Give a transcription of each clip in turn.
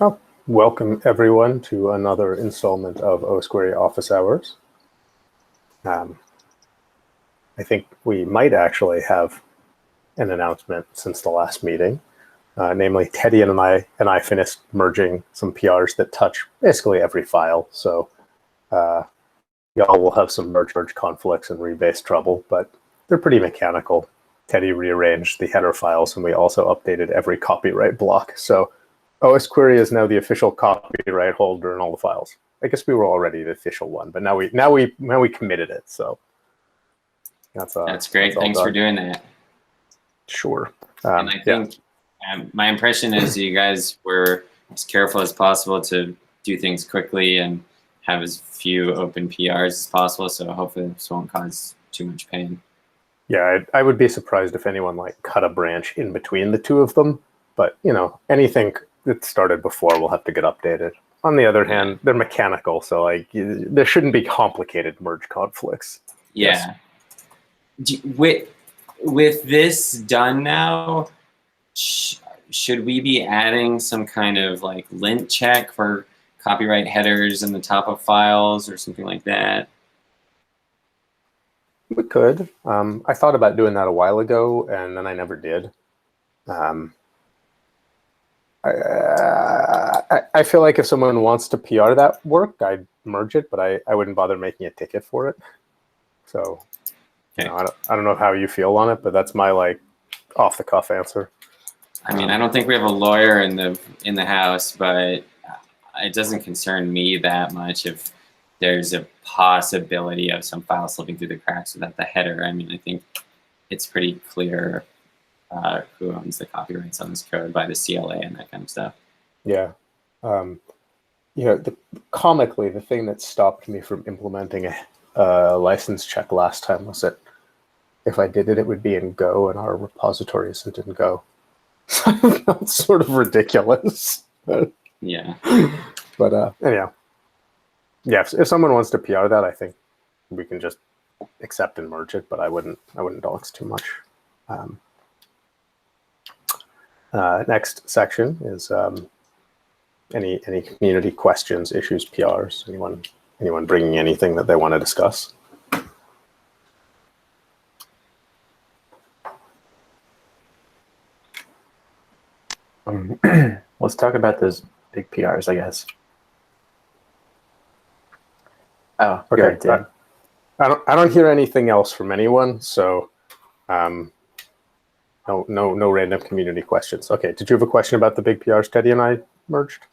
Oh, welcome everyone to another installment of Osquery Office Hours. I think we might actually have an announcement since the last meeting. Namely, Teddy and I finished merging some PRs that touch basically every file. So y'all will have some merge conflicts and rebase trouble, but they're pretty mechanical. Teddy rearranged the header files, and we also updated every copyright block. So Osquery is now the official copyright holder in all the files. I guess we were already the official one, but now we committed it. So that's great. Thanks for doing that. Sure. And I think my impression is you guys were as careful as possible to do things quickly and have as few open PRs as possible. So hopefully this won't cause too much pain. Yeah, I would be surprised if anyone cut a branch in between the two of them. But anything that started before will have to get updated. On the other hand, they're mechanical, so there shouldn't be complicated merge conflicts. Yeah. Yes. With this done now, should we be adding some kind of lint check for copyright headers in the top of files or something like that? We could. I thought about doing that a while ago, and then I never did. I feel like if someone wants to PR that work, I'd merge it, but I wouldn't bother making a ticket for it. So I don't know how you feel on it, but that's my off the cuff answer. I mean, I don't think we have a lawyer in the house, but it doesn't concern me that much if there's a possibility of some file slipping through the cracks without the header. I mean, I think it's pretty clear who owns the copyrights on this code by the CLA and that kind of stuff. Yeah. Comically, the thing that stopped me from implementing a license check last time was that if I did it, it would be in Go, and our repository isn't in Go. That's sort of ridiculous. Yeah. But anyhow, yes, if someone wants to PR that, I think we can just accept and merge it, but I wouldn't dox too much. Next section is any community questions, issues, PRs. Anyone bringing anything that they want to discuss? Let's talk about those big PRs, I guess. Oh, okay. I don't hear anything else from anyone, so no random community questions. Okay, did you have a question about the big PRs Teddy and I merged?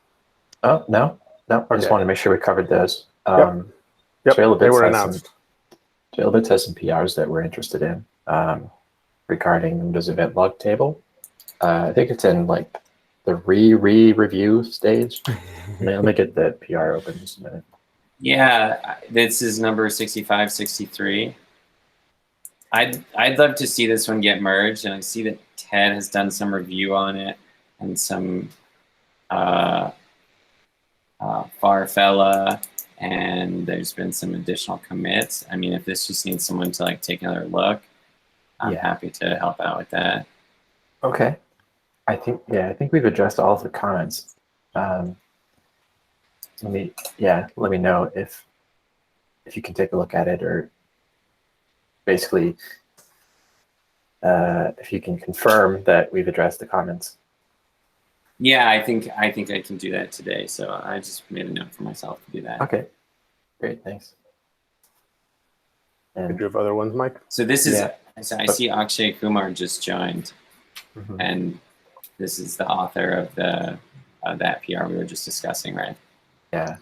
Oh, no. Okay. I just wanted to make sure we covered those. Yep, they were announced. Trailbits has some PRs that we're interested in regarding Windows event log table. I think it's in the review stage. Let me get the PR open just a minute. Yeah, this is number 6563. I'd love to see this one get merged, and I see that Ted has done some review on it and some Farfella, and there's been some additional commits. I mean, if this just needs someone to take another look, I'm happy to help out with that. Okay. I think we've addressed all of the comments. Let me know if you can take a look at it, or basically if you can confirm that we've addressed the comments. Yeah, I think I can do that today. So I just made a note for myself to do that. Okay, great, thanks. And did you have other ones, Mike? So this is I see Akshay Kumar just joined, and this is the author of that PR we were just discussing, right? Yeah.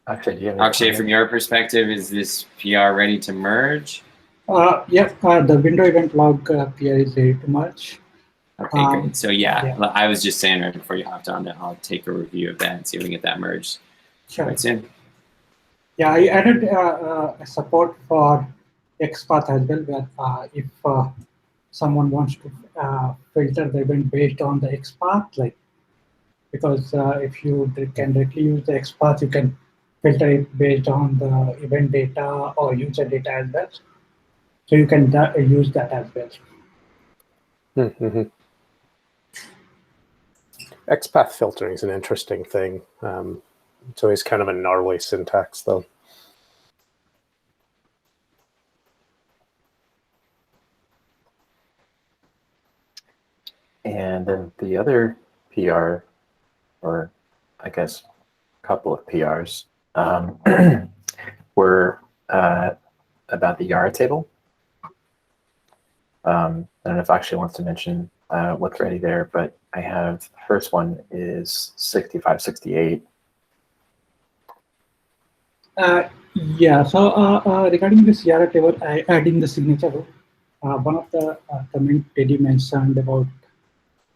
Akshay, from your perspective, is this PR ready to merge? The window event log PR is ready to merge. Okay, great. So I was just saying right before you hopped on that I'll take a review of that and see if we can get that merged right soon. Yeah, I added support for XPath as well, where if someone wants to filter the event based on the XPath, because if you can directly use the XPath, you can filter it based on the event data or user data as well. So you can use that as well. XPath filtering is an interesting thing. It's always kind of a gnarly syntax, though. And then the other PR, or I guess a couple of PRs, were about the Yara table. I don't know if Akshay wants to mention what's ready there, but I have the first one is 6568. Yeah, so regarding this Yara table, I add in the signature rule. One of the comment Teddy mentioned about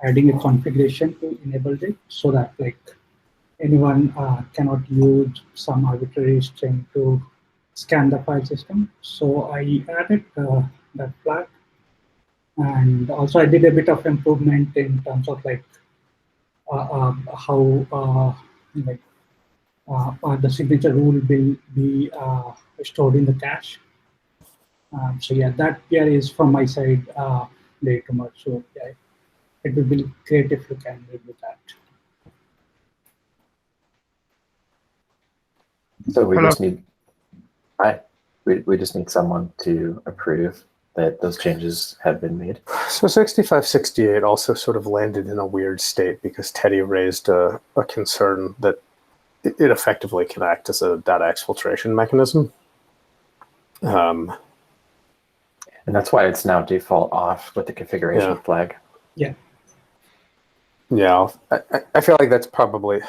adding a configuration to enable it so that like anyone cannot use some arbitrary string to scan the file system. So I added that flag, and also I did a bit of improvement in terms of like how like the signature rule will be stored in the cache. So yeah, that PR is from my side ready to merge. So yeah, it will be great if you can review that. So we Hello. just need, we just need someone to approve that those changes have been made. So 6568 also sort of landed in a weird state because Teddy raised a concern that it effectively can act as a data exfiltration mechanism. And that's why it's now default off with the configuration flag. Yeah. Yeah, I feel like that's probably,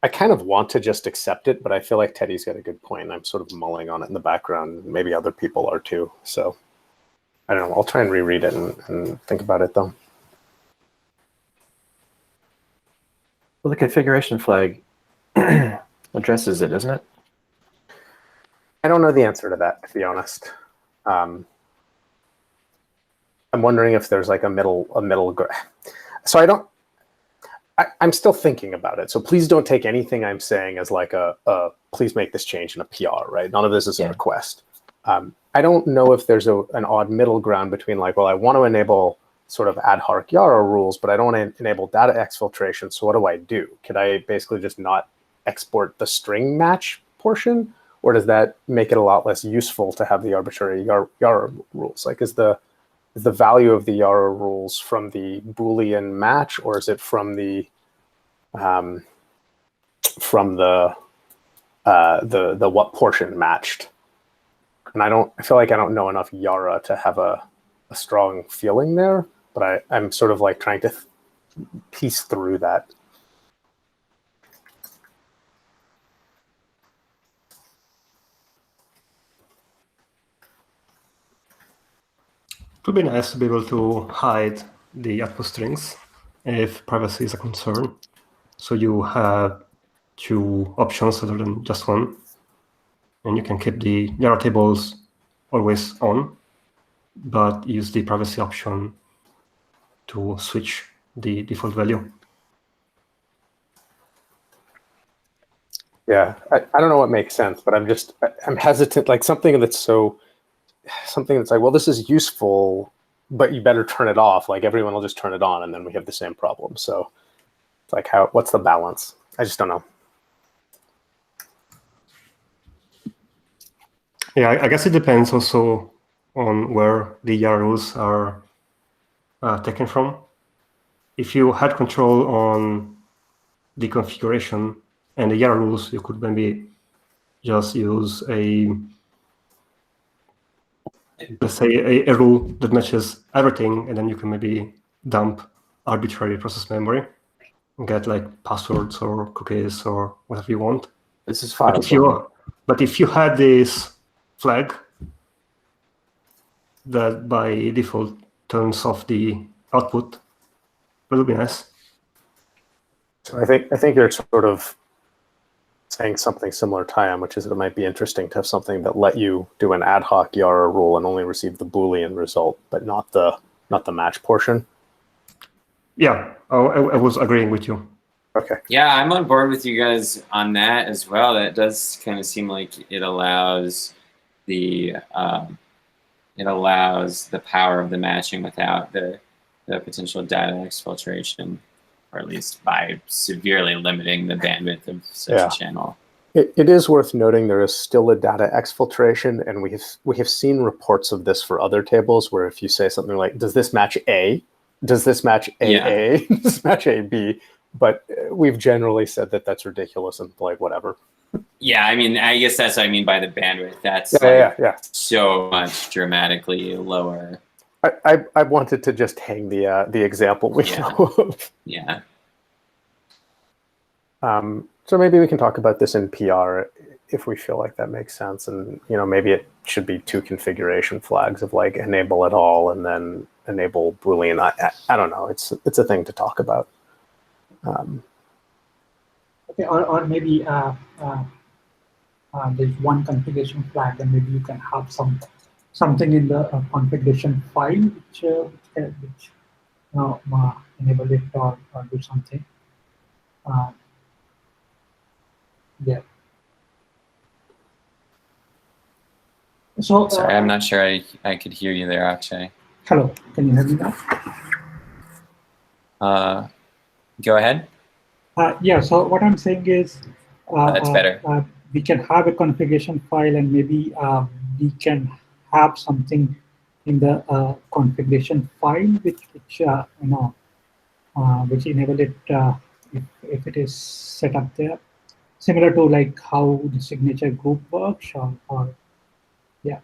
I kind of want to just accept it, but I feel like Teddy's got a good point. I'm sort of mulling on it in the background. Maybe other people are too. So I don't know. I'll try and reread it and think about it though. Well, the configuration flag addresses it, doesn't it? I don't know the answer to that, to be honest. I'm wondering if there's like a middle. So I'm still thinking about it. So please don't take anything I'm saying as like a please make this change in a PR, right? None of this is a request. I don't know if there's an odd middle ground between like, well, I want to enable sort of ad hoc Yara rules, but I don't want to enable data exfiltration. So what do I do? Could I basically just not export the string match portion? Or does that make it a lot less useful to have the arbitrary Yara rules? Like, is the value of the Yara rules from the Boolean match, or is it from the what portion matched? And I feel like I don't know enough Yara to have a strong feeling there, but I'm sort of like trying to piece through that. It would be nice to be able to hide the output strings if privacy is a concern. So you have two options rather than just one. And you can keep the Yara tables always on, but use the privacy option to switch the default value. Yeah, I don't know what makes sense, but I'm hesitant, like something that's like, well, this is useful, but you better turn it off. Like everyone will just turn it on and then we have the same problem. So it's like, what's the balance? I just don't know. Yeah, I guess it depends also on where the Yara rules are taken from. If you had control on the configuration and the Yara rules, you could maybe just use let's say a rule that matches everything, and then you can maybe dump arbitrary process memory and get like passwords or cookies or whatever you want. This is file. But if you had this flag that by default turns off the output, that would be nice. So I think you're sort of saying something similar, Tyam, which is that it might be interesting to have something that let you do an ad hoc Yara rule and only receive the Boolean result, but not the match portion. Yeah, I was agreeing with you. Okay. Yeah, I'm on board with you guys on that as well. That does kind of seem like it allows the power of the matching without the potential data exfiltration. or at least by severely limiting the bandwidth of such a channel. It is worth noting there is still a data exfiltration, and we have seen reports of this for other tables where if you say something like, does this match A? Does this match AA? Does this match AB? But we've generally said that that's ridiculous and like whatever. Yeah, I mean, I guess that's what I mean by the bandwidth. That's so much dramatically lower. I wanted to just hang the example we know of. Yeah. So maybe we can talk about this in PR if we feel like that makes sense, and maybe it should be 2 configuration flags of like enable it all and then enable Boolean. I don't know. It's a thing to talk about. Okay, or maybe there's one configuration flag, and maybe you can have something in the configuration file which enable it or do something. Yeah. So sorry, I'm not sure I could hear you there, Akshay. Hello, can you hear me now? Go ahead. Yeah. So what I'm saying is, that's better. We can have a configuration file, and maybe we can have something in the configuration file which enable it if it is set up there, similar to like how the signature group works, or yeah.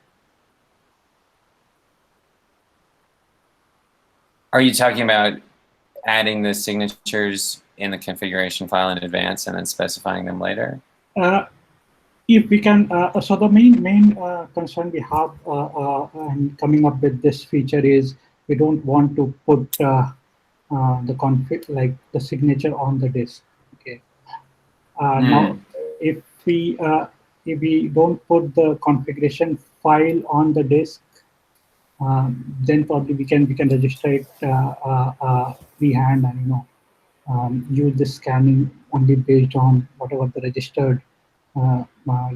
Are you talking about adding the signatures in the configuration file in advance and then specifying them later? If we can, so the main concern we have and coming up with this feature is we don't want to put the config, like the signature on the disk. Okay. Now, if we don't put the configuration file on the disk, then probably we can register it freehand and use the scanning only based on whatever the registered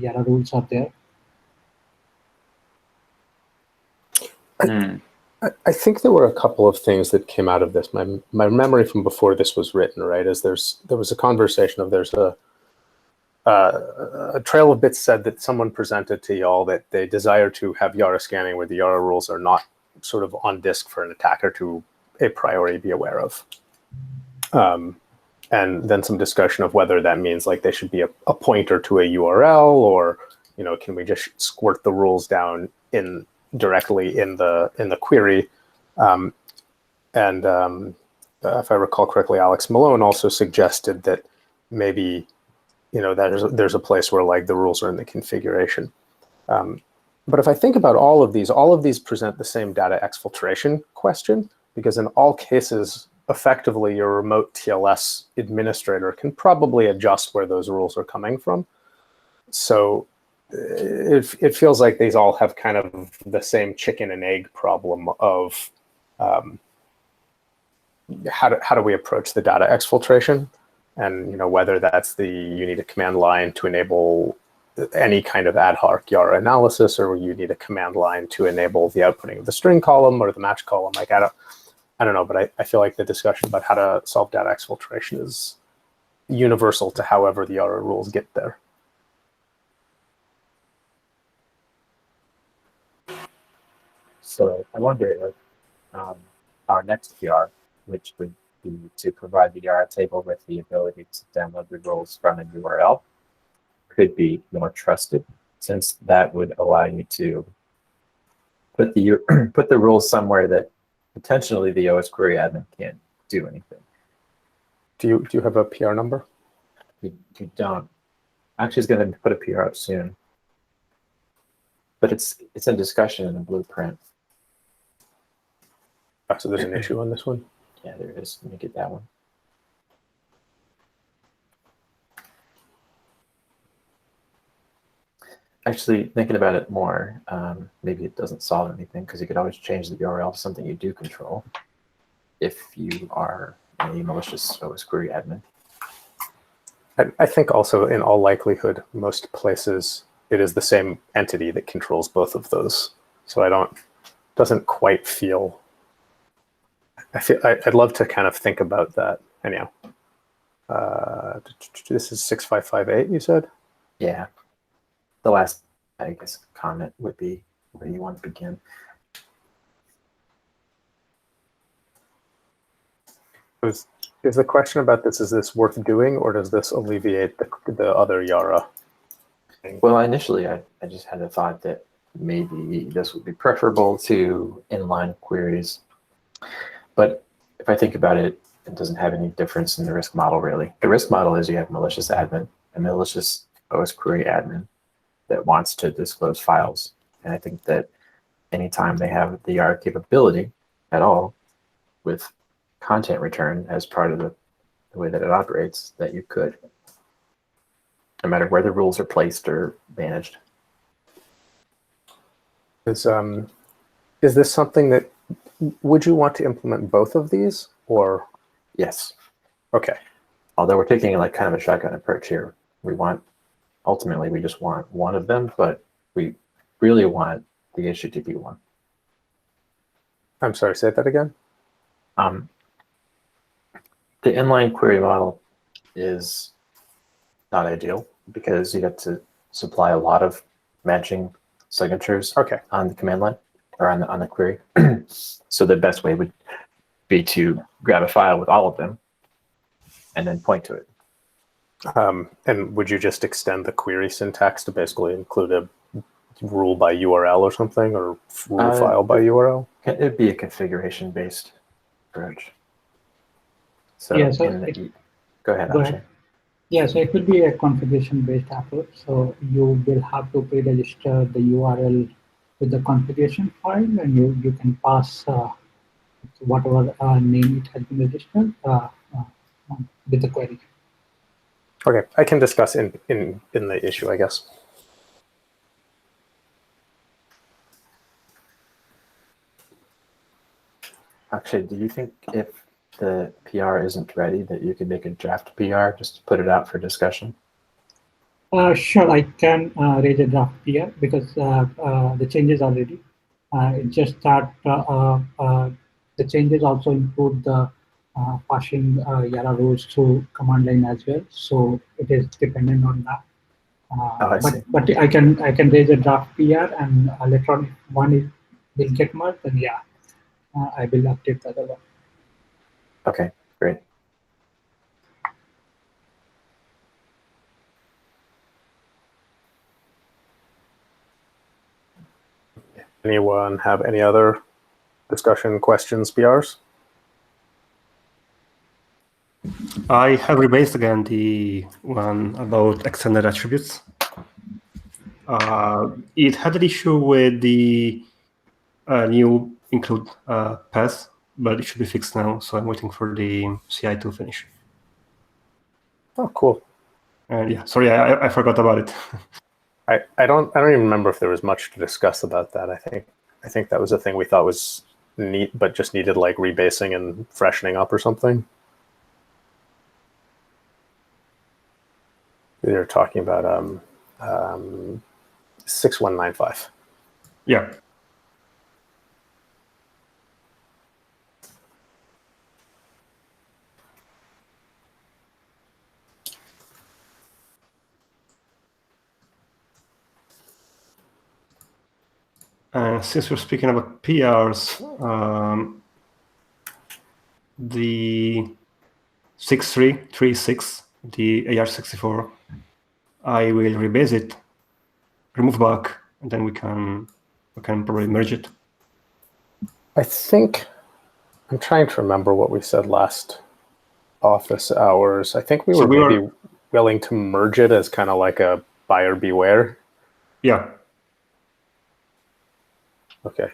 Yara rules are there. I think there were a couple of things that came out of this. My memory from before this was written, right, is there was a conversation of there's a trail of bits said that someone presented to y'all that they desire to have Yara scanning where the Yara rules are not sort of on disk for an attacker to a priori be aware of. And then some discussion of whether that means like they should be a pointer to a URL, or can we just squirt the rules down directly in the query? And if I recall correctly, Alex Malone also suggested that maybe that there's a place where like the rules are in the configuration. But if I think about all of these present the same data exfiltration question, because in all cases, effectively, your remote TLS administrator can probably adjust where those rules are coming from. So it feels like these all have kind of the same chicken and egg problem of how do we approach the data exfiltration, and whether that's you need a command line to enable any kind of ad hoc Yara analysis, or you need a command line to enable the outputting of the string column or the match column. Like I don't know, but I feel like the discussion about how to solve data exfiltration is universal to however the Yara rules get there. So I wonder if our next PR, which would be to provide the Yara table with the ability to download the rules from a URL, could be more trusted, since that would allow you to put the rules somewhere that potentially the Osquery admin can't do anything. Do you have a PR number? We don't. Actually, it's going to put a PR up soon, but it's in discussion in the blueprint. Oh, so there's an issue on this one? Yeah, there is. Let me get that one. Actually, thinking about it more, maybe it doesn't solve anything, because you could always change the URL to something you do control if you are a malicious Osquery admin. I think also, in all likelihood, most places it is the same entity that controls both of those. So doesn't quite feel. I'd love to kind of think about that. Anyhow. This is 6558, you said? Yeah. The last, I guess, comment would be where you want to begin. Is the question about this, is this worth doing, or does this alleviate the other Yara thing? Well, initially, I just had a thought that maybe this would be preferable to inline queries. But if I think about it, it doesn't have any difference in the risk model, really. The risk model is you have malicious admin, a malicious Osquery admin that wants to disclose files. And I think that anytime they have the Yara capability at all with content return as part of the way that it operates, that you could, no matter where the rules are placed or managed. Is this something that, would you want to implement both of these, or? Yes. Okay. Although we're taking like kind of a shotgun approach here. Ultimately, we just want one of them, but we really want the HTTP one. I'm sorry, say that again? The inline query model is not ideal because you have to supply a lot of matching signatures on the command line or on the query. So the best way would be to grab a file with all of them and then point to it. And would you just extend the query syntax to basically include a rule by URL or something, or rule file by URL? It'd be a configuration-based approach. So, Yeah, so go ahead, go Akshay. ahead. Yeah, so it will be a configuration-based approach. So you will have to pre-register the URL with the configuration file, and you can pass whatever name it has been registered with the query. Okay, I can discuss in the issue, I guess. Actually, do you think if the PR isn't ready that you could make a draft PR just to put it out for discussion? Sure, I can raise a draft PR because the changes are ready. It just that the changes also include the passing Yara rules through command line as well. So it is dependent on that. I see. But I can raise a draft PR, and later on, if one will get merged, then yeah, I will update the other one. Okay, great. Anyone have any other discussion, questions, PRs? I have rebased again the one about extended attributes. It had an issue with the new include path, but it should be fixed now. So I'm waiting for the CI to finish. Oh, cool. And yeah, sorry, I forgot about it. I don't even remember if there was much to discuss about that. I think that was a thing we thought was neat, but just needed like rebasing and freshening up or something. You're talking about 6195. Yeah. Since we're speaking about PRs, the 6336, the AR64, I will rebase it, remove bug, and then we can probably merge it. I think I'm trying to remember what we said last office hours. I think we were maybe willing to merge it as kind of like a buyer beware. Yeah. Okay.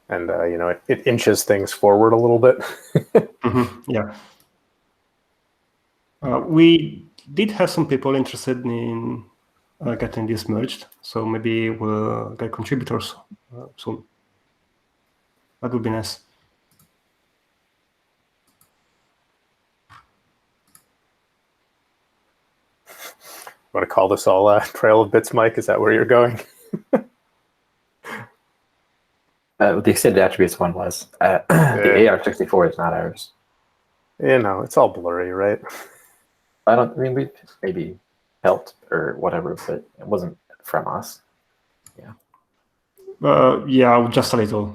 And, you know, it inches things forward a little bit. Yeah. We did have some people interested in getting this merged, so maybe we'll get contributors soon. That would be nice. Want to call this all Trail of Bits, Mike? Is that where you're going? The extended attributes one was. The AR64 is not ours. You know, it's all blurry, right? I mean, we've maybe helped or whatever, but it wasn't from us. Yeah, just a little.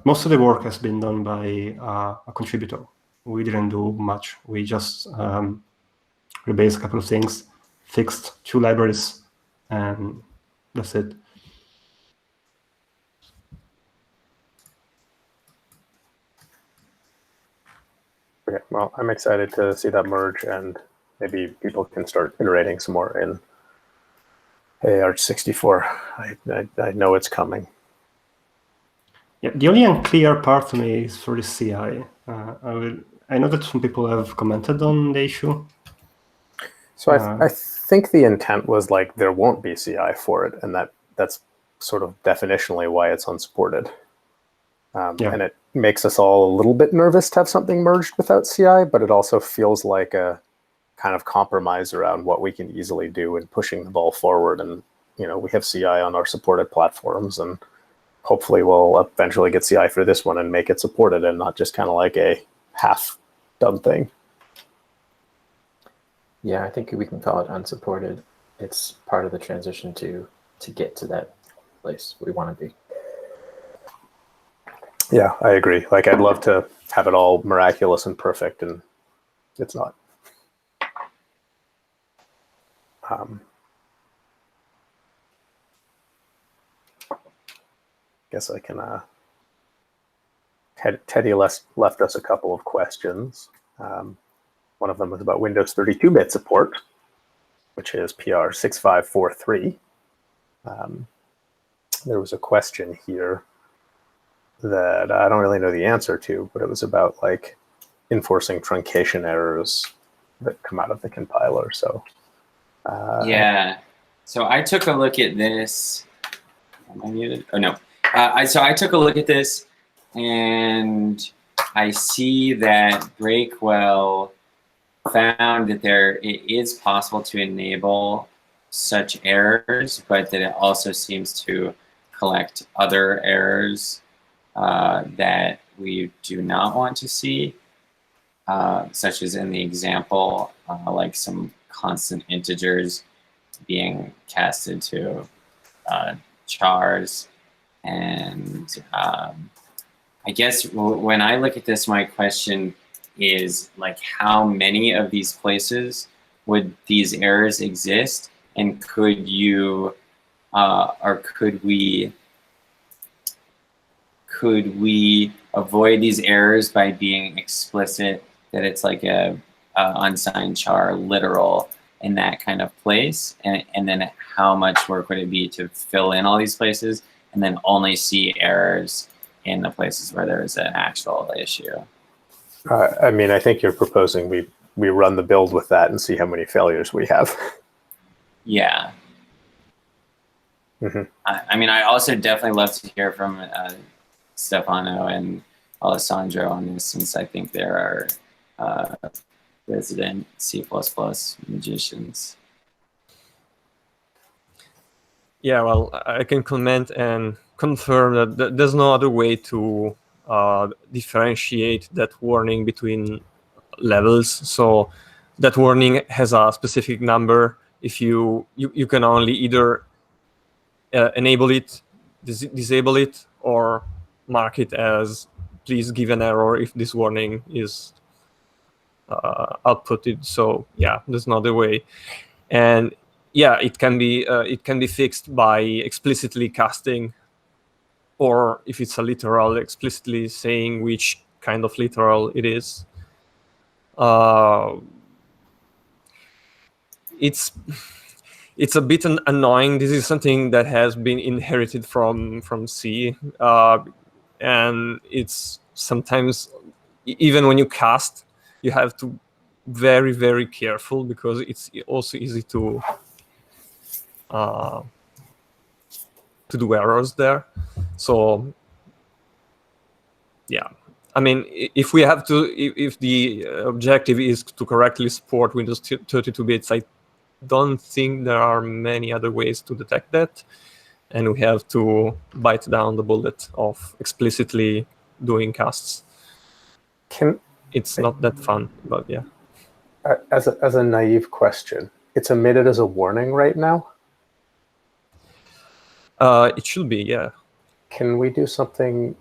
Most of the work has been done by a contributor. We didn't do much. We just rebased a couple of things, fixed 2 libraries, and that's it. Okay, well, I'm excited to see that merge, and maybe people can start iterating some more in Arch64. I know it's coming. Yeah, the only unclear part to me is for the CI. I know that some people have commented on the issue. So I think the intent was like there won't be CI for it, and that's sort of definitionally why it's unsupported. Yeah. And it makes us all a little bit nervous to have something merged without CI, but it also feels like a kind of compromise around what we can easily do in pushing the ball forward. And we have CI on our supported platforms, and hopefully we'll eventually get CI for this one and make it supported and not just kind of like a half done thing. Yeah, I think we can call it unsupported. It's part of the transition to get to that place we want to be. Yeah, I agree. Like, I'd love to have it all miraculous and perfect, and it's not. Guess I can. Teddy left us a couple of questions. One of them was about Windows 32-bit support, which is PR 6543. There was a question here that I don't really know the answer to, but it was about like enforcing truncation errors that come out of the compiler. So yeah. So I took a look at this. Am I muted? Oh no. So I took a look at this, and I see that Breakwell found that it is possible to enable such errors, but that it also seems to collect other errors that we do not want to see, such as in the example, like some constant integers being casted to chars. And I guess when I look at this, my question is like, how many of these places would these errors exist? And could you, or could we avoid these errors by being explicit that it's like a unsigned char literal in that kind of place? And then how much work would it be to fill in all these places and then only see errors in the places where there is an actual issue? I mean, I think you're proposing we run the build with that and see how many failures we have. Yeah. Mm-hmm. I mean, I also definitely love to hear from Stefano and Alessandro on this, since I think there are resident C++ magicians. Yeah, well, I can comment and confirm that there's no other way to differentiate that warning between levels. So that warning has a specific number. If you can only either enable it, disable it, or mark it as please give an error if this warning is outputted. So yeah, there's no other way. And yeah, it can be fixed by explicitly casting, or if it's a literal, explicitly saying which kind of literal it is. It's a bit annoying. This is something that has been inherited from C, and it's sometimes, even when you cast, you have to very, very careful, because it's also easy to do errors there. So yeah, I mean, if we have to, if the objective is to correctly support Windows 32 bits, I don't think there are many other ways to detect that, and we have to bite down the bullet of explicitly doing casts. It's not that fun, but yeah. As a naive question, it's emitted as a warning right now. It should be, yeah. Can we do something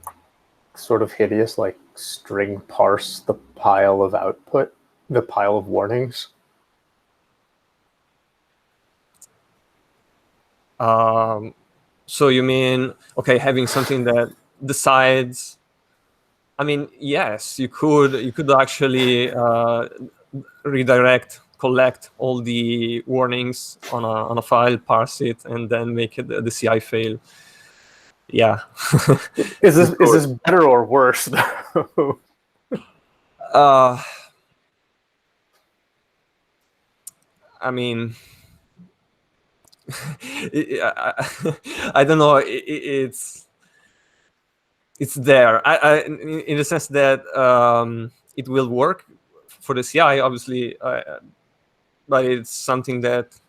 sort of hideous like string parse the pile of output, the pile of warnings? So you mean, okay, having something that decides? I mean, yes, you could actually collect all the warnings on a file, parse it, and then make it the CI fail. Yeah. Is this better or worse though? I mean, I don't know. It's there. In the sense that it will work for the CI, obviously, but it's something that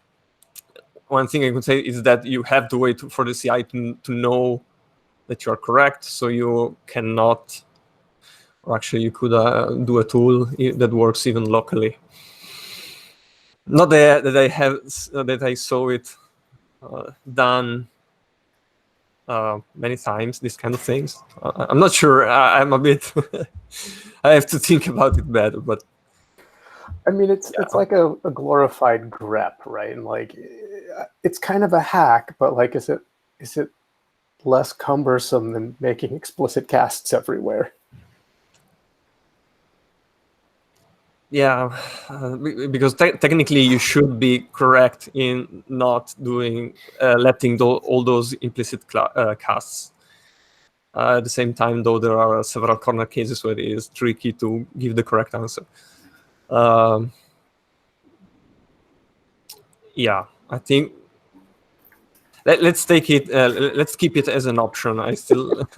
one thing I could say is that you have to wait for the CI to know that you are correct. So you cannot, or actually, you could do a tool that works even locally. Not that I saw it done many times, these kind of things. I'm not sure. I'm a bit. I have to think about it better, but I mean, it's like a glorified grep, right? And like, it's kind of a hack, but like, is it less cumbersome than making explicit casts everywhere? yeah, because technically you should be correct in not doing letting all those implicit casts. At the same time, though, there are several corner cases where it is tricky to give the correct answer. Yeah, I think let's take it. Let's keep it as an option. I still,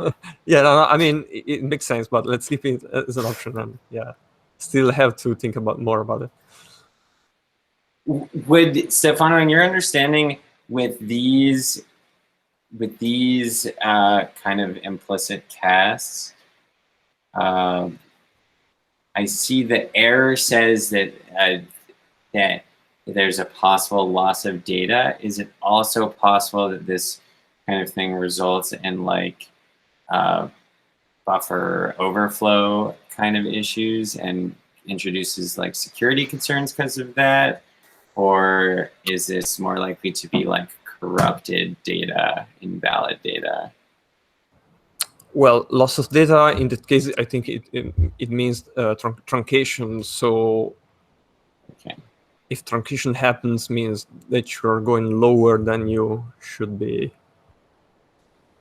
yeah. No, I mean, it makes sense, but let's keep it as an option, and yeah, still have to think more about it. Would Stefano, in your understanding, with these kind of implicit casts, I see the error says that that there's a possible loss of data. Is it also possible that this kind of thing results in like buffer overflow kind of issues and introduces like security concerns because of that? Or is this more likely to be like corrupted data, invalid data? Well, loss of data in that case, I think it means truncation. So Okay. if truncation happens, means that you're going lower than you should be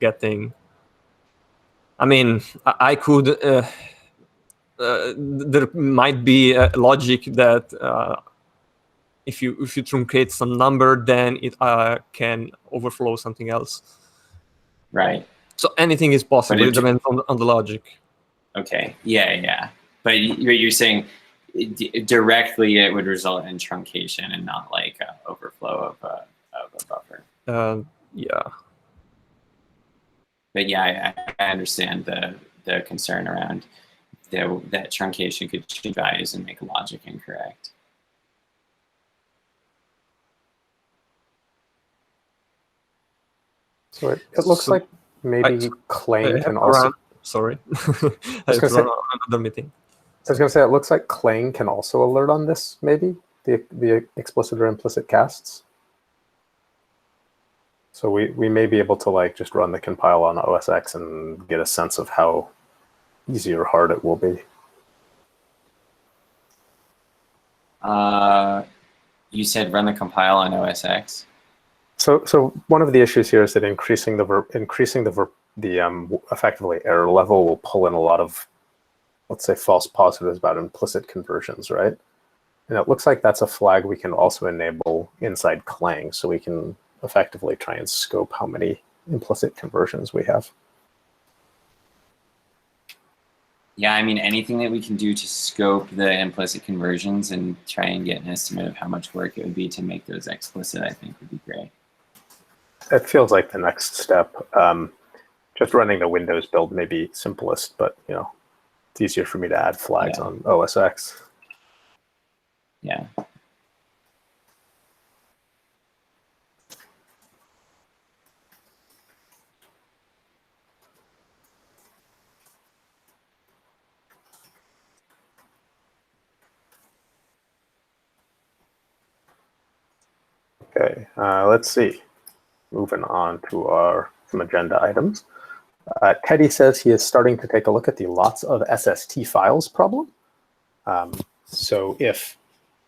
getting. I mean, I could. There might be a logic that if you truncate some number, then it can overflow something else. Right. So anything is possible. It depends on the logic. Okay. Yeah. But you're saying directly it would result in truncation and not like overflow of a buffer. Yeah. But yeah, I understand the concern around that truncation could change values and make logic incorrect. So it looks like maybe Clang can also. Sorry, I have to run another meeting. I was going to say, it looks like Clang can also alert on this, maybe, the explicit or implicit casts. So we may be able to like just run the compile on OS X and get a sense of how easy or hard it will be. You said run the compile on OS X. So one of the issues here is that increasing the effectively error level will pull in a lot of, let's say, false positives about implicit conversions, right? And it looks like that's a flag we can also enable inside Clang, so we can effectively try and scope how many implicit conversions we have. Yeah, I mean, anything that we can do to scope the implicit conversions and try and get an estimate of how much work it would be to make those explicit, I think would be great. It feels like the next step. Just running the Windows build may be simplest, but it's easier for me to add flags on OS X. Yeah. Okay, let's see. Moving on to some agenda items. Teddy says he is starting to take a look at the lots of SST files problem. So if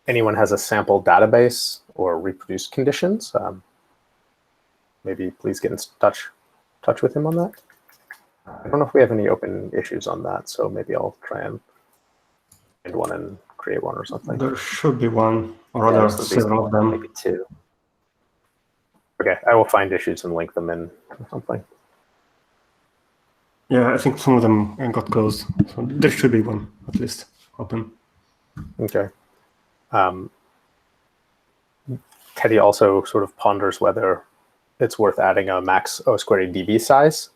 anyone has a sample database or reproduced conditions, maybe please get in touch with him on that. I don't know if we have any open issues on that, so maybe I'll try and find one and create one or something. There should be one, or Yeah, rather there's at least several of them. maybe two. Okay, I will find issues and link them in or something. Yeah, I think some of them got closed, so there should be one at least open. Okay. Teddy also sort of ponders whether it's worth adding a max Osquery DB size,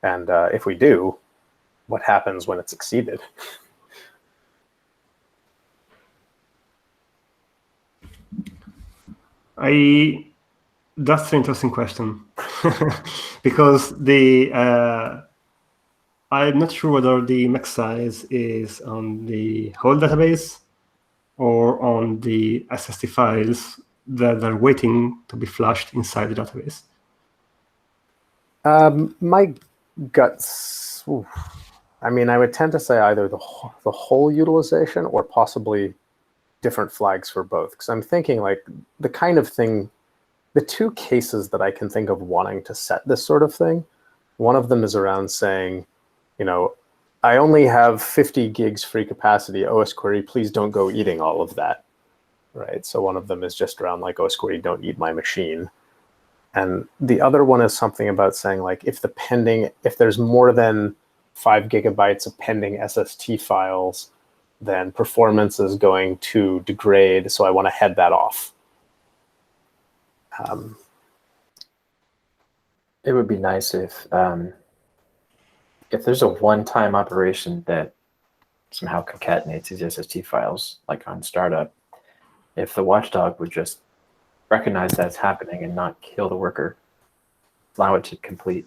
and if we do, what happens when it's exceeded? That's an interesting question because I'm not sure whether the max size is on the whole database or on the SST files that are waiting to be flushed inside the database. My guts, I mean, I would tend to say either the whole utilization or possibly different flags for both. Because I'm thinking like the kind of thing, the two cases that I can think of wanting to set this sort of thing, one of them is around saying, you know, I only have 50 gigs free capacity, Osquery, please don't go eating all of that, right? So one of them is just around like, Osquery, don't eat my machine. And the other one is something about saying like, if there's more than 5 gigabytes of pending SST files, then performance is going to degrade, so I want to head that off. It would be nice if there's a one-time operation that somehow concatenates these SST files, like on startup, if the watchdog would just recognize that's happening and not kill the worker, allow it to complete.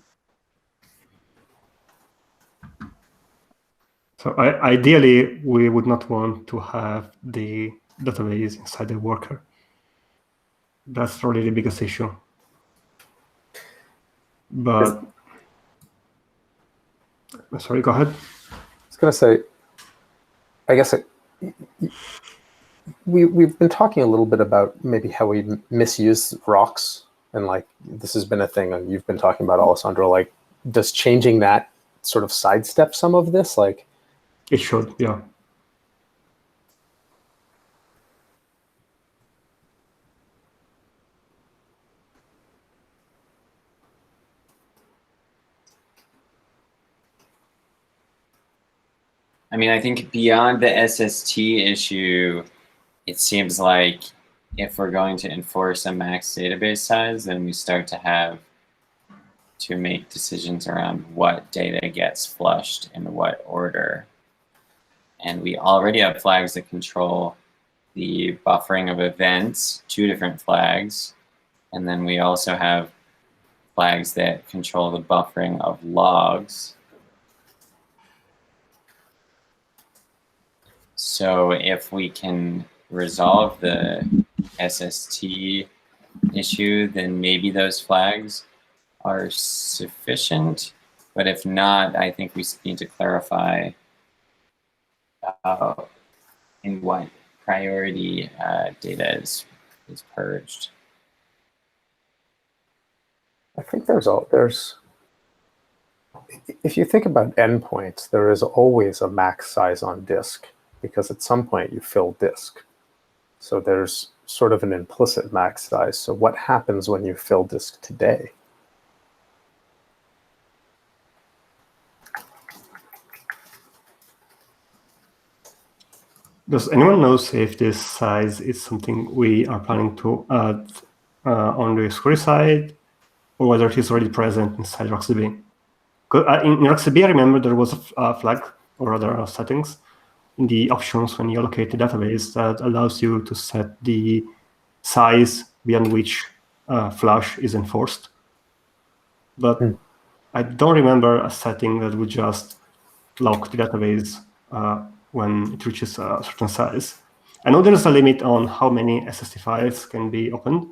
So ideally, we would not want to have the database inside the worker. That's really the biggest issue. But, sorry, go ahead. I was going to say, I guess we've been talking a little bit about maybe how we misuse rocks, and like this has been a thing and you've been talking about, Alessandro, like does changing that sort of sidestep some of this? Like it should, yeah. I mean, I think beyond the SST issue, it seems like if we're going to enforce a max database size, then we start to have to make decisions around what data gets flushed in what order. And we already have flags that control the buffering of events, 2 different flags. And then we also have flags that control the buffering of logs. So if we can resolve the SST issue, then maybe those flags are sufficient. But if not, I think we need to clarify in what priority data is purged. I think if you think about endpoints, there is always a max size on disk because at some point you fill disk. So there's sort of an implicit max size. So what happens when you fill disk today? Does anyone know if this size is something we are planning to add on the Osquery side, or whether it is already present inside RocksDB? In RocksDB, I remember there was a flag, or rather settings, in the options when you allocate the database that allows you to set the size beyond which flush is enforced. But I don't remember a setting that would just lock the database when it reaches a certain size. I know there's a limit on how many SST files can be opened.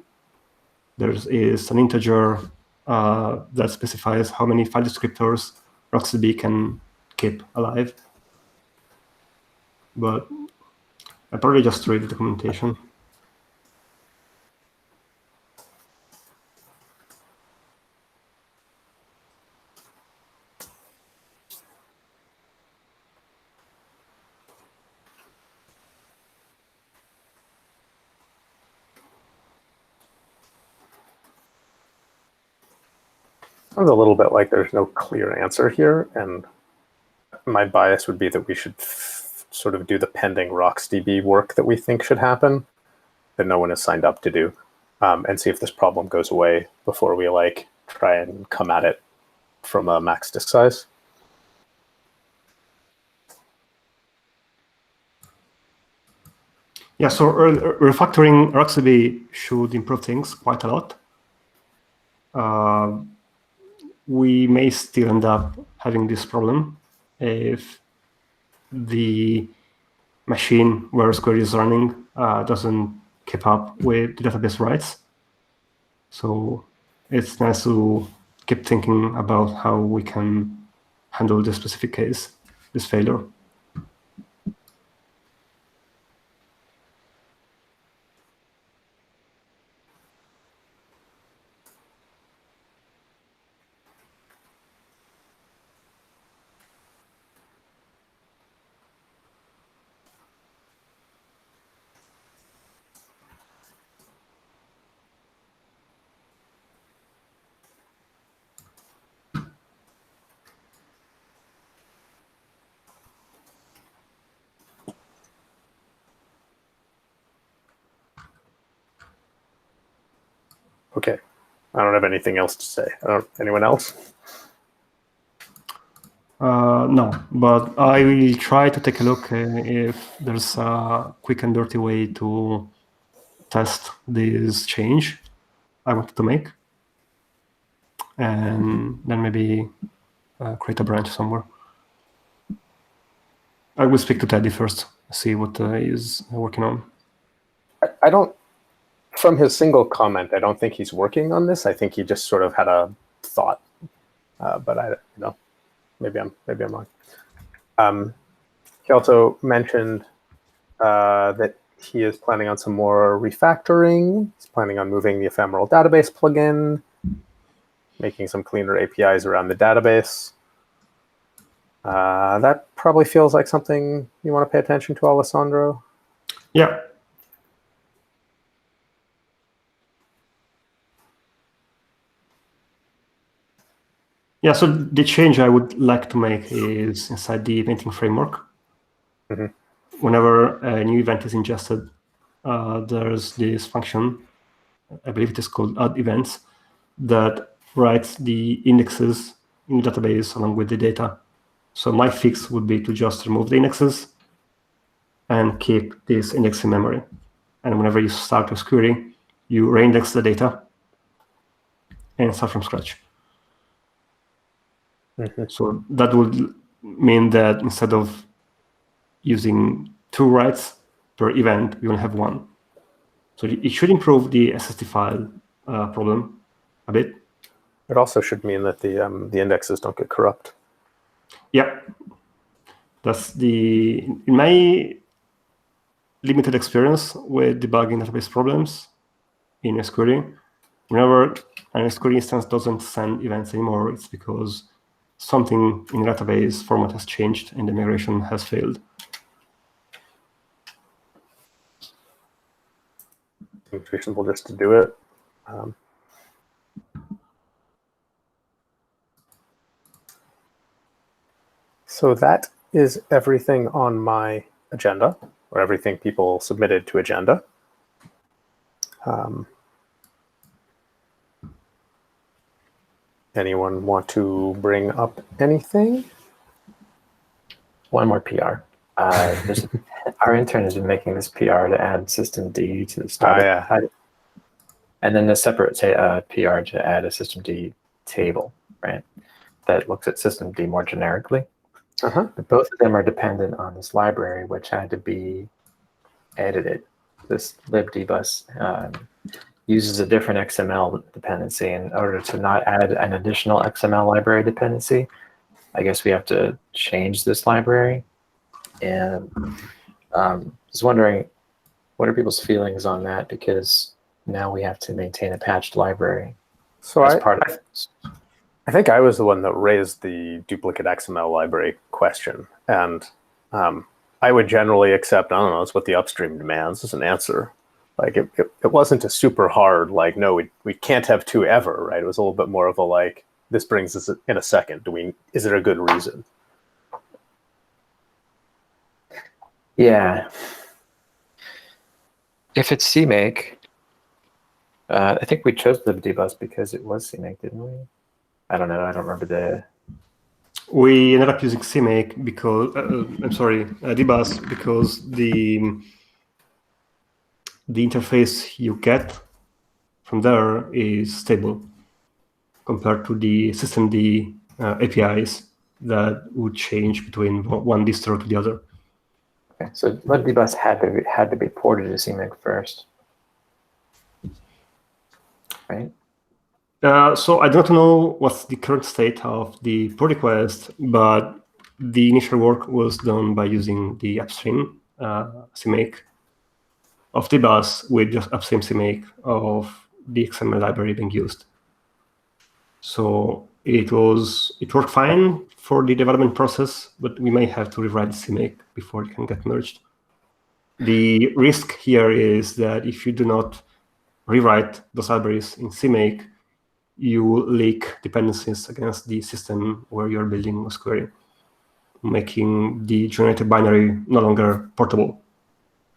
There is an integer that specifies how many file descriptors RocksDB can keep alive. But I probably just read the documentation. Sounds a little bit like there's no clear answer here, and my bias would be that we should sort of do the pending RocksDB work that we think should happen, that no one has signed up to do, and see if this problem goes away before we like try and come at it from a max disk size. Yeah, so refactoring RocksDB should improve things quite a lot. We may still end up having this problem if the machine where Osquery is running doesn't keep up with the database writes. So it's nice to keep thinking about how we can handle this specific case, this failure. Okay, I don't have anything else to say. Anyone else? No, but I will try to take a look if there's a quick and dirty way to test this change I wanted to make, and then maybe create a branch somewhere. I will speak to Teddy first, see what he's working on. I don't, from his single comment, I don't think he's working on this. I think he just sort of had a thought, but I, maybe I'm wrong. He also mentioned that he is planning on some more refactoring. He's planning on moving the ephemeral database plugin, making some cleaner APIs around the database. That probably feels like something you want to pay attention to, Alessandro. Yeah. Yeah, so the change I would like to make is inside the eventing framework. Mm-hmm. Whenever a new event is ingested, there's this function, I believe it is called add events, that writes the indexes in the database along with the data. So my fix would be to just remove the indexes and keep this index in memory. And whenever you start your query, you reindex the data and start from scratch. Mm-hmm. So that would mean that instead of using 2 writes per event, we only have 1. So it should improve the SST file problem a bit. It also should mean that the indexes don't get corrupt. Yeah, that's in my limited experience with debugging database problems in Osquery. Whenever an Osquery instance doesn't send events anymore, it's because something in the database format has changed and the migration has failed. It's reasonable just to do it. So that is everything on my agenda, or everything people submitted to agenda. Anyone want to bring up anything? One more PR. Our intern has been making this PR to add system D to the start. yeah. And then a separate PR to add a system D table, right? That looks at system D more generically. But both of them are dependent on this library, which had to be edited. This libdbus uses a different XML dependency. In order to not add an additional XML library dependency, I guess we have to change this library. And I was wondering, what are people's feelings on that? Because now we have to maintain a patched library So as part of it. I think I was the one that raised the duplicate XML library question. And I would generally accept, I don't know, it's what the upstream demands as an answer. Like it wasn't a super hard, like, no, we can't have two ever, right? It was a little bit more of a like, this brings us in a second. Is it a good reason? Yeah. If it's CMake, I think we chose libdbus because it was CMake, didn't we? I don't know. I don't remember We ended up using CMake because dbus because the interface you get from there is stable compared to the systemd APIs that would change between one distro to the other. Okay, so libdbus had to be ported to CMake first, right? So I don't know what's the current state of the pull request, but the initial work was done by using the upstream CMake of the bus with just upstream CMake of the XML library being used. So it worked fine for the development process, but we may have to rewrite the CMake before it can get merged. The risk here is that if you do not rewrite those libraries in CMake, you leak dependencies against the system where you're building Osquery, making the generated binary no longer portable.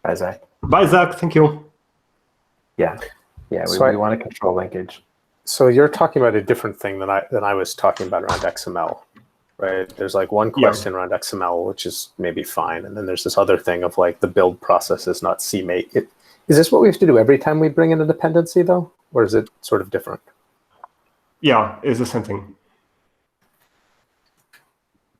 Bye, Zach. Bye, Zach. Thank you. Yeah, So we want to control linkage. So you're talking about a different thing than I was talking about around XML, right? There's like one question around XML, which is maybe fine. And then there's this other thing of like the build process is not CMake. Is this what we have to do every time we bring in a dependency though? Or is it sort of different? Yeah, it's the same thing.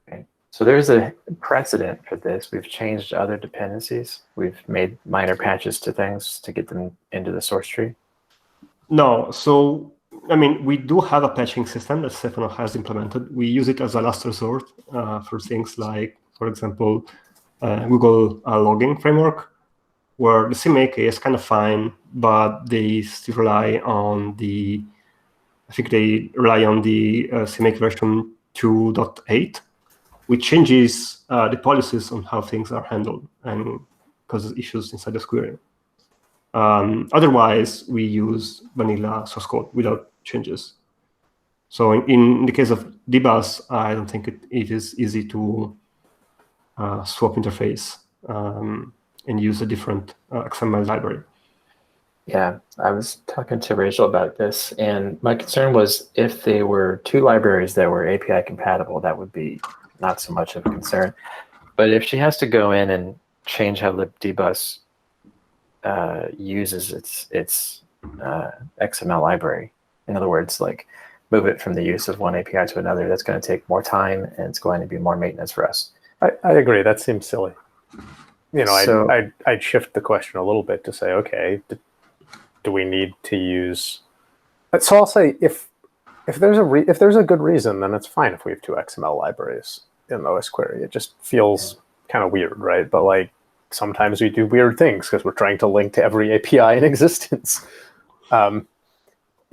Okay. So there's a precedent for this. We've changed other dependencies. We've made minor patches to things to get them into the source tree. No, so I mean, we do have a patching system that Stefano has implemented. We use it as a last resort for things like, for example, Google logging framework, where the CMake is kind of fine, but they still rely on the CMake version 2.8, which changes the policies on how things are handled and causes issues inside the query. Otherwise, we use vanilla source code without changes. So in the case of dbus, I don't think it is easy to swap interface and use a different XML library. Yeah, I was talking to Rachel about this, and my concern was if they were two libraries that were API compatible, that would be not so much of a concern. But if she has to go in and change how libdbus uses its XML library, in other words, like move it from the use of one API to another, that's going to take more time and it's going to be more maintenance for us. I agree. That seems silly. You know, So, I'd shift the question a little bit to say, okay, do we need to use? So I'll say if there's a good reason, then it's fine if we have two XML libraries in Osquery. It just feels kind of weird, right? But like sometimes we do weird things because we're trying to link to every API in existence.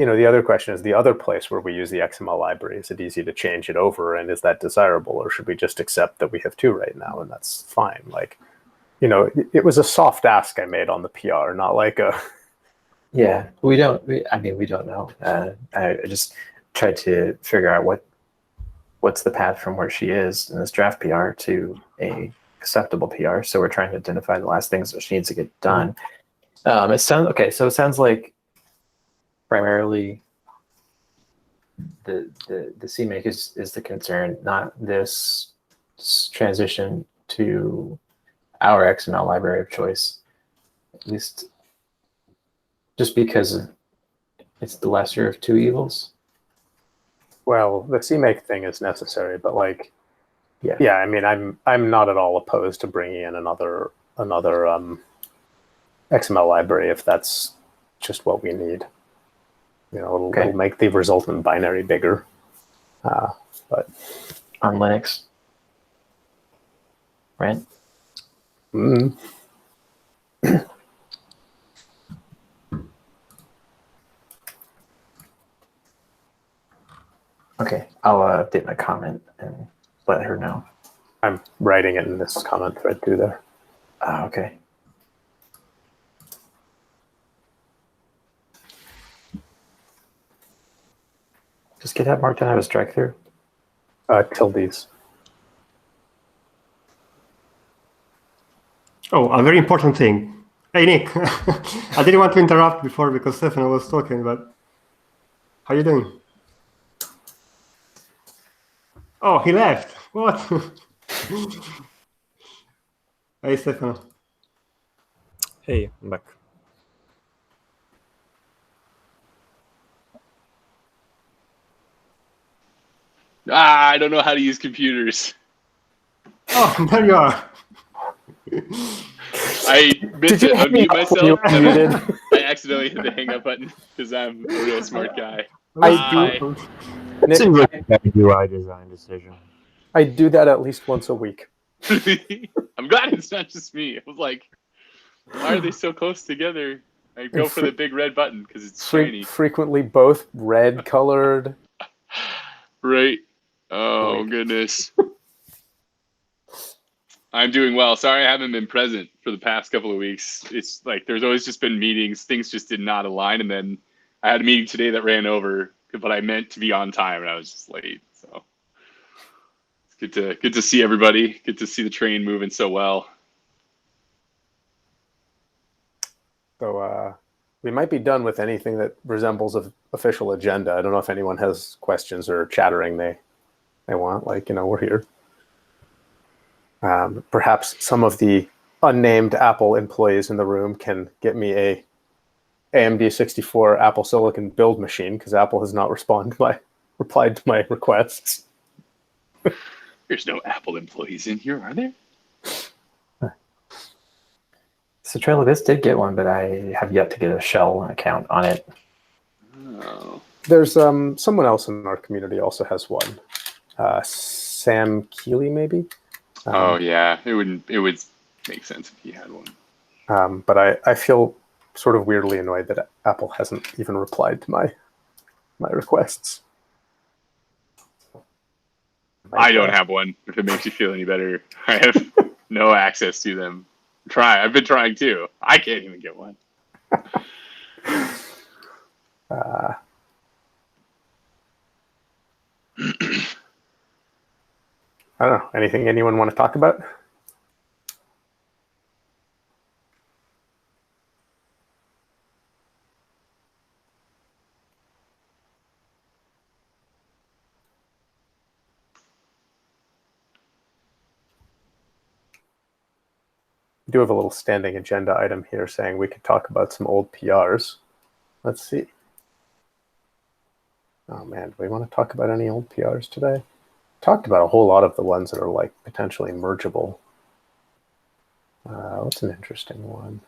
You know, the other question is the other place where we use the XML library. Is it easy to change it over, and is that desirable, or should we just accept that we have two right now and that's fine? Like, you know, it was a soft ask I made on the PR, not like a. yeah, we don't know. I just tried to figure out what's the path from where she is in this draft PR to a acceptable PR. So we're trying to identify the last things that she needs to get done. It sounds like primarily the CMake is the concern, not this transition to our XML library of choice, at least just because it's the lesser of two evils. Well, the CMake thing is necessary, but like, Yeah. I mean, I'm not at all opposed to bringing in another XML library if that's just what we need. You know, it'll make the resultant binary bigger. But on Linux, right? Okay, I'll update my comment and let her know. I'm writing it in this comment thread too there. Okay. Does GitHub Markdown have a strike through? Tildes. Oh, a very important thing. Hey, Nick. I didn't want to interrupt before because Stefano was talking, but how you doing? Oh, he left. What? Hey, Stefano. Hey, I'm back. I don't know how to use computers. Oh, there you are. I meant to unmute myself. Muted? I accidentally hit the hang up button because I'm a real smart guy. Nick, Seems like a bad UI design decision. I do that at least once a week. I'm glad it's not just me. I was like, why are they so close together? I go for the big red button because it's shiny. Frequently both red colored. Right. Oh, goodness. I'm doing well. Sorry I haven't been present for the past couple of weeks. It's like there's always just been meetings. Things just did not align. And then I had a meeting today that ran over, but I meant to be on time and I was just late. So it's good to see everybody. Good to see the train moving so well. So we might be done with anything that resembles an official agenda. I don't know if anyone has questions or chattering they want. Like, you know, we're here. Perhaps some of the unnamed Apple employees in the room can get me a AMD 64 Apple Silicon build machine because Apple has not replied to my requests. There's no Apple employees in here, are there? So Trail of this did get one, but I have yet to get a shell account on it. Oh. There's someone else in our community also has one. Sam Keeley, maybe. Oh yeah, it would make sense if he had one. But I feel sort of weirdly annoyed that Apple hasn't even replied to my requests. I don't have one. If it makes you feel any better, I have no access to them. I've been trying too. I can't even get one. I don't know. Anything anyone want to talk about? We do have a little standing agenda item here saying we could talk about some old PRs. Let's see. Oh man, do we want to talk about any old PRs today? Talked about a whole lot of the ones that are like potentially mergeable. What's an interesting one?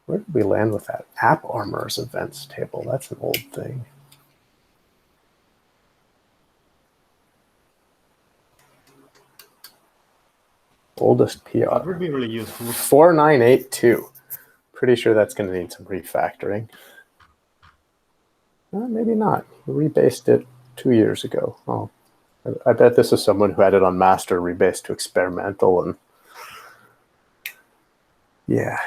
Where did we land with that? App Armor's events table. That's an old thing. Oldest PR. That would be really useful. 4982. Pretty sure that's going to need some refactoring. Maybe not. We rebased it 2 years ago. Oh, I bet this is someone who had it on master, rebased to experimental, and yeah.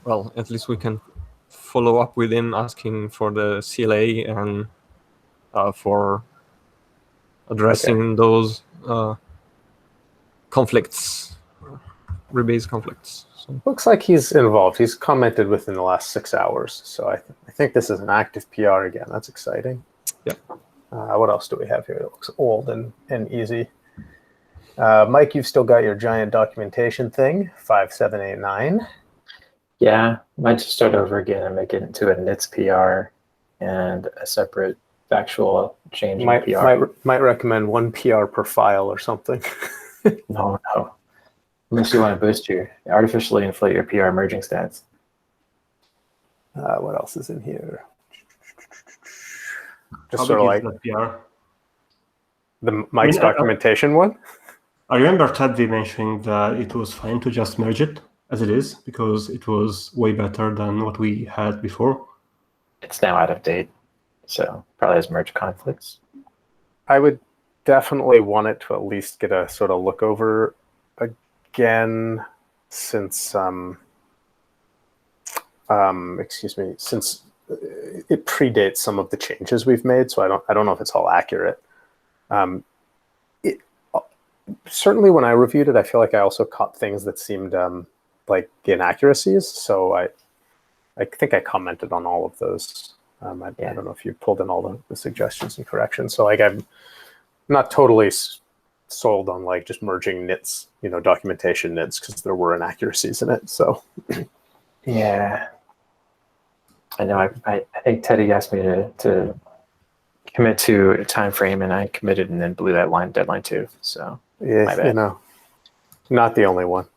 Well, at least we can follow up with him asking for the CLA and for addressing those conflicts, rebase conflicts. So. Looks like he's involved. He's commented within the last 6 hours. So I think this is an active PR again. That's exciting. Yeah. What else do we have here? It looks old and easy. Mike, you've still got your giant documentation thing, 5789. Yeah, might just start over again and make it into a NITS PR and a separate factual change in PR. Might recommend one PR per file or something. No. Unless you want to boost your artificially inflate your PR merging stats. What else is in here? Just How sort of big like is that PR? the Mike's documentation one. I remember Teddy mentioning that it was fine to just merge it as it is because it was way better than what we had before. It's now out of date, so probably has merge conflicts. I would definitely want it to at least get a sort of look over again, since since it predates some of the changes we've made. So I don't know if it's all accurate. Certainly when I reviewed it, I feel like I also caught things that seemed like inaccuracies. So I think I commented on all of those. I don't know if you pulled in all the suggestions and corrections. So like I'm not totally sold on like just merging NITS, documentation NITS, because there were inaccuracies in it. So yeah, I know. I think Teddy asked me to commit to a time frame, and I committed and then blew that deadline too. So yeah, not the only one.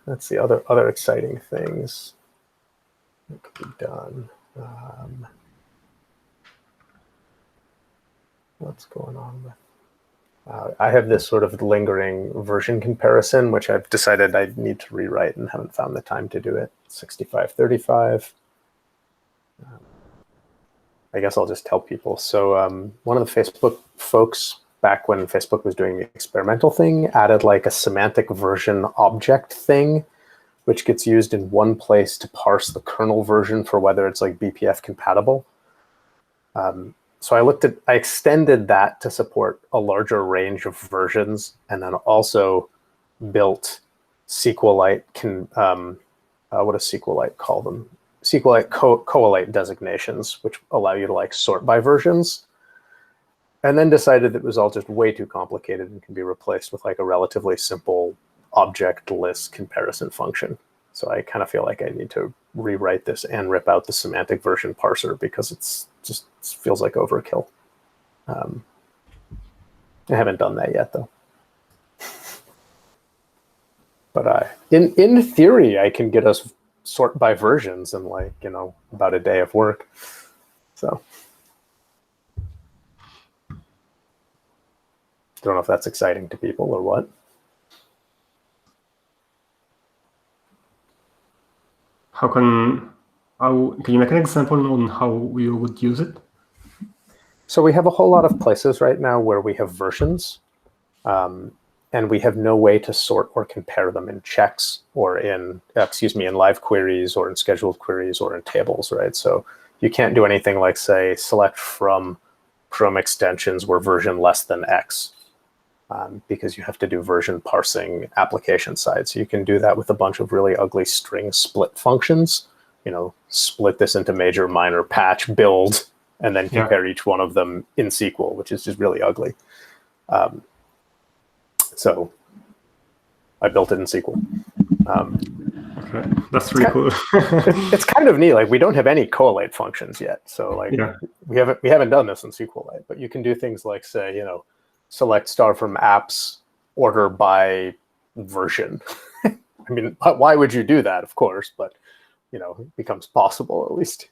Let's see other exciting things that could be done. What's going on with? I have this sort of lingering version comparison, which I've decided I need to rewrite and haven't found the time to do it. 6535. I guess I'll just tell people. So one of the Facebook folks, back when Facebook was doing the experimental thing, added like a semantic version object thing, which gets used in one place to parse the kernel version for whether it's like BPF compatible. So I extended that to support a larger range of versions, and then also built SQLite what does SQLite call them? SQLite collate designations, which allow you to like sort by versions. And then decided it was all just way too complicated and can be replaced with like a relatively simple object list comparison function. So I kind of feel like I need to rewrite this and rip out the semantic version parser because it's just feels like overkill. I haven't done that yet though. But in theory, I can get us sort by versions in like, about a day of work. So don't know if that's exciting to people or what. Can you make an example on how you would use it? So we have a whole lot of places right now where we have versions, and we have no way to sort or compare them in checks or in live queries or in scheduled queries or in tables, right? So you can't do anything like, say, select from Chrome extensions where version less than X, because you have to do version parsing application side. So you can do that with a bunch of really ugly string split functions, split this into major, minor, patch, build, and then compare each one of them in SQL, which is just really ugly. So I built it in SQL. Okay. That's really cool. It's kind of neat. Like we don't have any collate functions yet. So like we haven't done this in SQLite, but you can do things like say, select star from apps, order by version. I mean, why would you do that? Of course, but it becomes possible at least.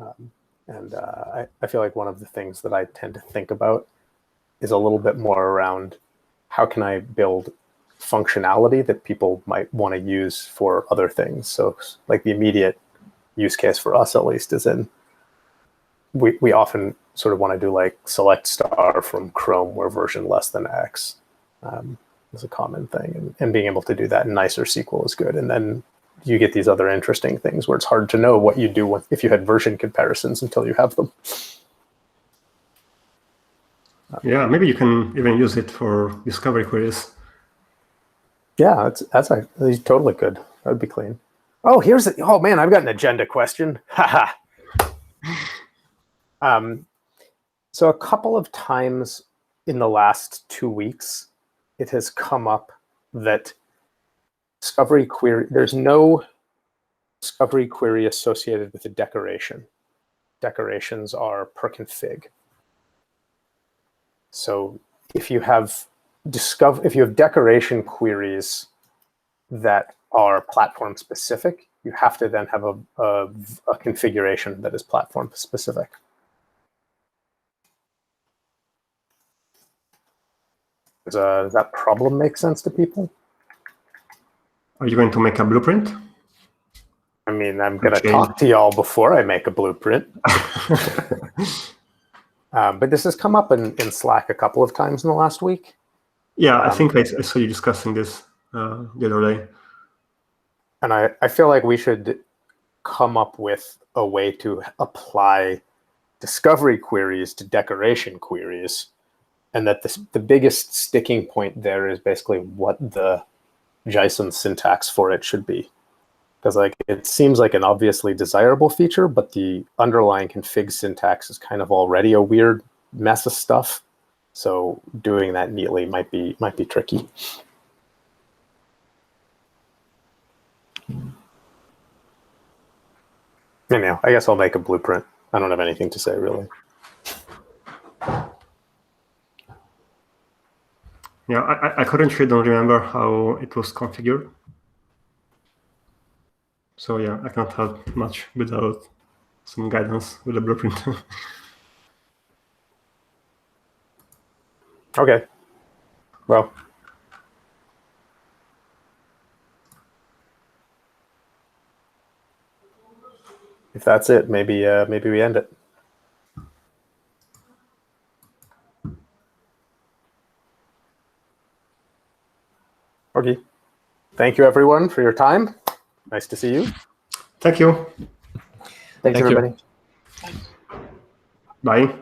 I feel like one of the things that I tend to think about is a little bit more around how can I build functionality that people might want to use for other things. So like the immediate use case for us at least is in, we often sort of want to do like select star from Chrome where version less than X is a common thing. And being able to do that in nicer SQL is good. And then you get these other interesting things where it's hard to know what you do if you had version comparisons until you have them. Yeah, maybe you can even use it for discovery queries. Yeah, that's totally good. That would be clean. Oh, oh man, I've got an agenda question. Haha. So a couple of times in the last 2 weeks, it has come up that discovery query, there's no discovery query associated with a decoration. Decorations are per config. So if you have decoration queries that are platform specific, you have to then have a configuration that is platform specific. Does that problem make sense to people? Are you going to make a blueprint? I mean, I'm going to talk to y'all before I make a blueprint. But this has come up in Slack a couple of times in the last week. Yeah, I think I saw you discussing this the other day. And I feel like we should come up with a way to apply discovery queries to decoration queries. And that the biggest sticking point there is basically what the JSON syntax for it should be. Because like it seems like an obviously desirable feature, but the underlying config syntax is kind of already a weird mess of stuff. So doing that neatly might be tricky. Anyhow, I guess I'll make a blueprint. I don't have anything to say really. Yeah, I currently don't remember how it was configured. So yeah, I can't help much without some guidance with the blueprint. Okay. Well. If that's it, maybe we end it. Okay. Thank you, everyone, for your time. Nice to see you. Thank you. Thanks, Thank you. everybody. Bye.